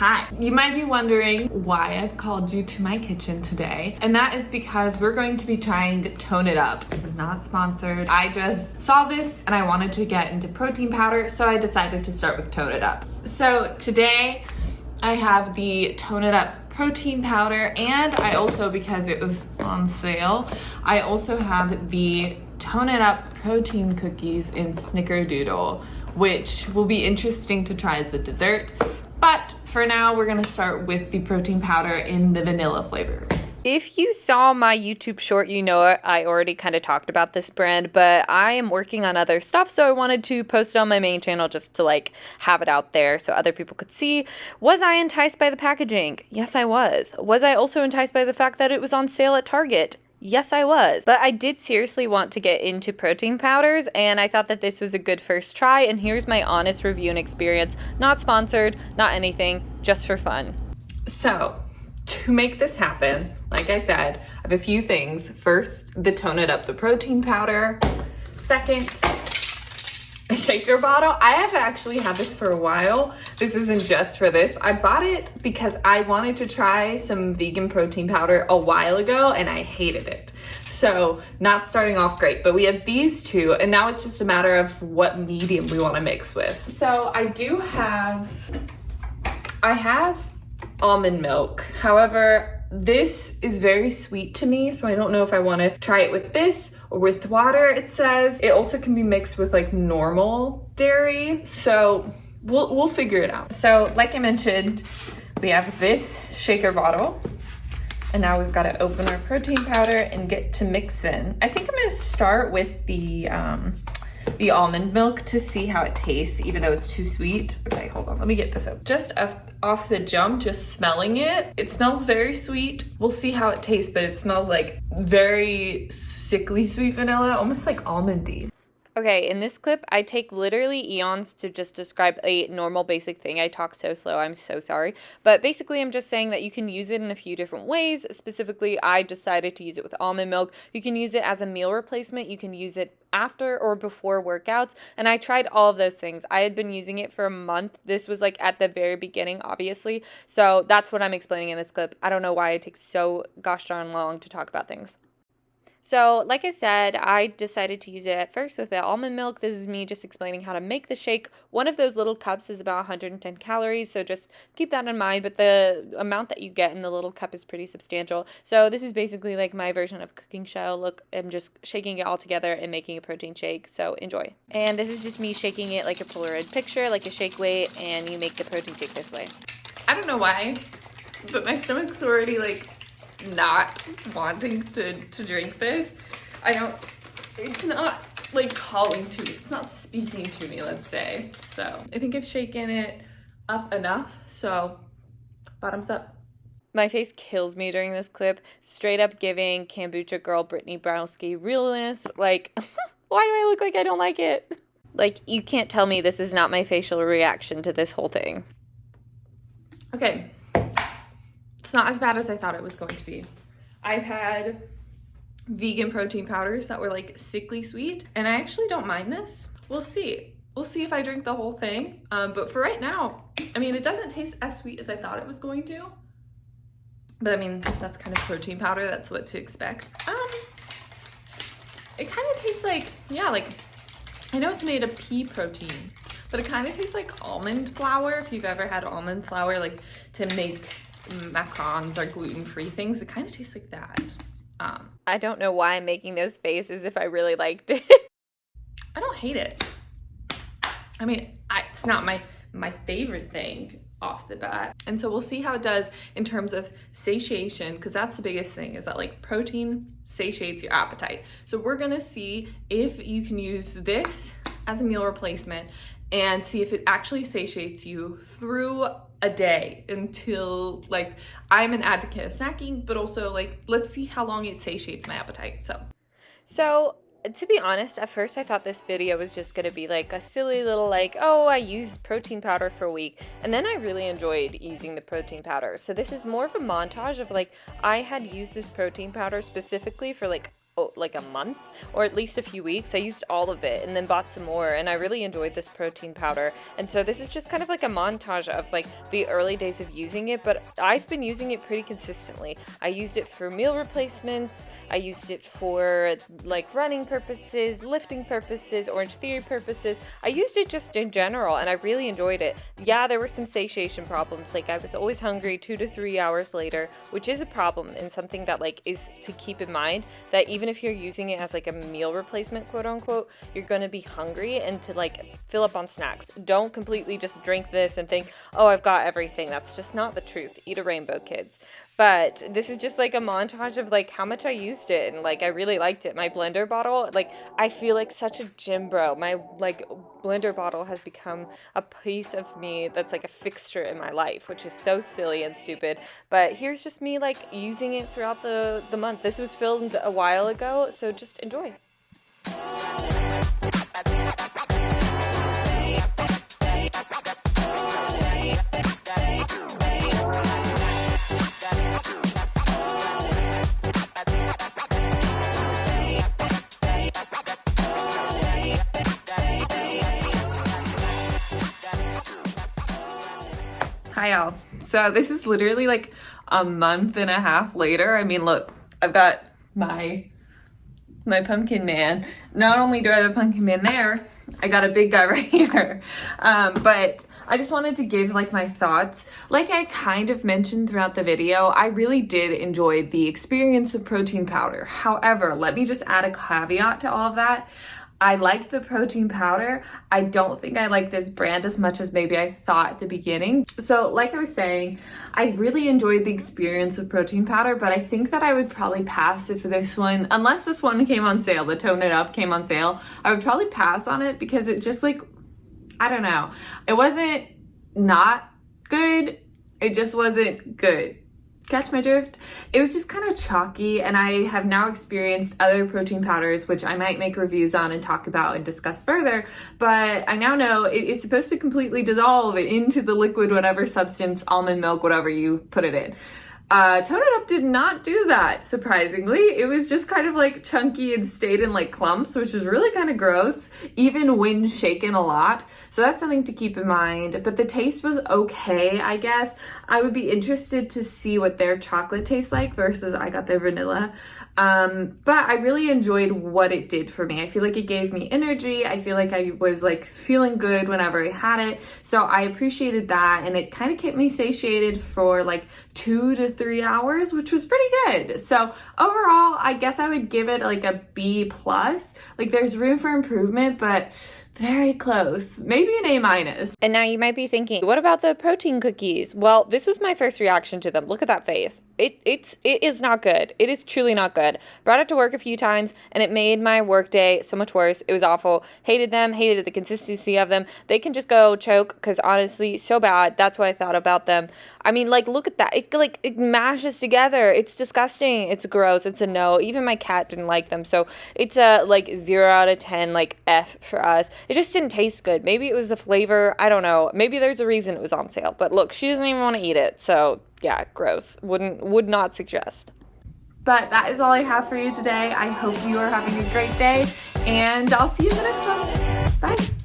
Hi. You might be wondering why I've called you to my kitchen today, and that is because we're going to be trying Tone It Up. This is not sponsored. I just saw this and I wanted to get into protein powder, so I decided to start with Tone It Up. So today I have the Tone It Up protein powder, and I also, because it was on sale, I also have the Tone It Up protein cookies in Snickerdoodle, which will be interesting to try as a dessert. But for now, we're gonna start with the protein powder in the vanilla flavor. If you saw my YouTube short, you know I already kind of talked about this brand, but I am working on other stuff, so I wanted to post it on my main channel just to have it out there so other people could see. Was I enticed by the packaging? Yes, I was. Was I also enticed by the fact that it was on sale at Target? Yes, I was. But I did seriously want to get into protein powders, and I thought that this was a good first try, and here's my honest review and experience. Not sponsored, not anything, just for fun. So, to make this happen, like I said, I have a few things. First, the Tone It Up, the protein powder. Second, a shaker bottle. I have actually had this for a while. This isn't just for this. I bought it because I wanted to try some vegan protein powder a while ago and I hated it. So not starting off great, but we have these two and now it's just a matter of what medium we want to mix with. So I have almond milk. However, this is very sweet to me, so I don't know if I want to try it with this or with water. It says it also can be mixed with normal dairy, so we'll figure it out. So like I mentioned, we have this shaker bottle, and now we've got to open our protein powder and get to mix in. I think I'm going to start with the almond milk to see how it tastes, even though it's too sweet. Okay, hold on, let me get this up. Just off the jump, just smelling it, it smells very sweet. We'll see how it tastes, but it smells like very sickly sweet vanilla, almost like almondy. Okay, in this clip, I take literally eons to just describe a normal basic thing. I talk so slow, I'm so sorry. But basically, I'm just saying that you can use it in a few different ways. Specifically, I decided to use it with almond milk. You can use it as a meal replacement. You can use it after or before workouts. And I tried all of those things. I had been using it for a month. This was at the very beginning, obviously. So that's what I'm explaining in this clip. I don't know why it takes so gosh darn long to talk about things. So, like I said, I decided to use it at first with the almond milk. This is me just explaining how to make the shake. One of those little cups is about 110 calories, so just keep that in mind. But the amount that you get in the little cup is pretty substantial. So this is basically my version of cooking show. Look, I'm just shaking it all together and making a protein shake, so enjoy. And this is just me shaking it like a Polaroid picture, like a shake weight, and you make the protein shake this way. I don't know why, but my stomach's already not wanting to drink this. It's not calling to me. It's not speaking to me, let's say. So I think I've shaken it up enough. So bottoms up. My face kills me during this clip. Straight up giving kombucha girl Brittany Browski realness. Why do I look like I don't like it? You can't tell me this is not my facial reaction to this whole thing. Okay. It's not as bad as I thought it was going to be. I've had vegan protein powders that were sickly sweet, and I actually don't mind this. We'll see. We'll see if I drink the whole thing. But for right now, it doesn't taste as sweet as I thought it was going to. But that's kind of protein powder. That's what to expect. It kind of tastes I know it's made of pea protein, but it kind of tastes like almond flour. If you've ever had almond flour, to make macarons or gluten-free things, it kind of tastes like that. I don't know why I'm making those faces if I really liked it. I don't hate it. It's not my favorite thing off the bat. And so we'll see how it does in terms of satiation, because that's the biggest thing, is that protein satiates your appetite. So we're gonna see if you can use this as a meal replacement and see if it actually satiates you through a day until I'm an advocate of snacking, but also let's see how long it satiates my appetite. So to be honest, at first I thought this video was just gonna be a silly little oh, I used protein powder for a week, and then I really enjoyed using the protein powder. So this is more of a montage of I had used this protein powder specifically for like a month or at least a few weeks. I used all of it and then bought some more, and I really enjoyed this protein powder. And so this is just kind of like a montage of like the early days of using it, but I've been using it pretty consistently. I used it for meal replacements, I used it for like running purposes, lifting purposes, Orange Theory purposes. I used it just in general, and I really enjoyed it. Yeah, there were some satiation problems, like I was always hungry 2 to 3 hours later, which is a problem and something that like is to keep in mind, that even if you're using it as like a meal replacement, quote unquote, you're gonna be hungry, and to like fill up on snacks. Don't completely just drink this and think, oh, I've got everything. That's just not the truth. Eat a rainbow, kids. But this is just like a montage of like how much I used it, and like I really liked it. My blender bottle, like I feel like such a gym bro. My like blender bottle has become a piece of me that's like a fixture in my life, which is so silly and stupid. But here's just me like using it throughout the month. This was filmed a while ago, so just enjoy. Hi y'all. So this is literally like a month and a half later. I mean, look, I've got my pumpkin man. Not only do I have a pumpkin man there, I got a big guy right here. But I just wanted to give like my thoughts. Like I kind of mentioned throughout the video, I really did enjoy the experience of protein powder. However, let me just add a caveat to all of that. I like the protein powder. I don't think I like this brand as much as maybe I thought at the beginning. So like I was saying, I really enjoyed the experience of protein powder, but I think that I would probably pass it for this one. Unless this one came on sale, the Tone It Up came on sale, I would probably pass on it because it just like, I don't know. It wasn't not good. It just wasn't good. Catch my drift? It was just kind of chalky, and I have now experienced other protein powders, which I might make reviews on and talk about and discuss further, but I now know it is supposed to completely dissolve into the liquid, whatever substance, almond milk, whatever you put it in. Tone It Up did not do that, surprisingly. It was just kind of like chunky and stayed in like clumps, which is really kind of gross, even when shaken a lot. So that's something to keep in mind. But the taste was okay, I guess. I would be interested to see what their chocolate tastes like versus I got their vanilla. But I really enjoyed what it did for me. I feel like it gave me energy. I feel like I was like feeling good whenever I had it. So I appreciated that, and it kind of kept me satiated for like 2 to 3 hours, which was pretty good. So overall, I guess I would give it like a B plus. Like there's room for improvement, but very close, maybe an A-. And now you might be thinking, what about the protein cookies? Well, this was my first reaction to them. Look at that face. It is not good. It is truly not good. Brought it to work a few times, and it made my work day so much worse. It was awful. Hated them, hated the consistency of them. They can just go choke, because honestly, so bad. That's what I thought about them. I mean, like, look at that. It mashes together. It's disgusting. It's gross. It's a no. Even my cat didn't like them. So it's a like 0 out of 10, like F for us. It just didn't taste good. Maybe it was the flavor. I don't know. Maybe there's a reason it was on sale. But look, she doesn't even want to eat it. So yeah, gross. Would not suggest. But that is all I have for you today. I hope you are having a great day, and I'll see you in the next one. Bye.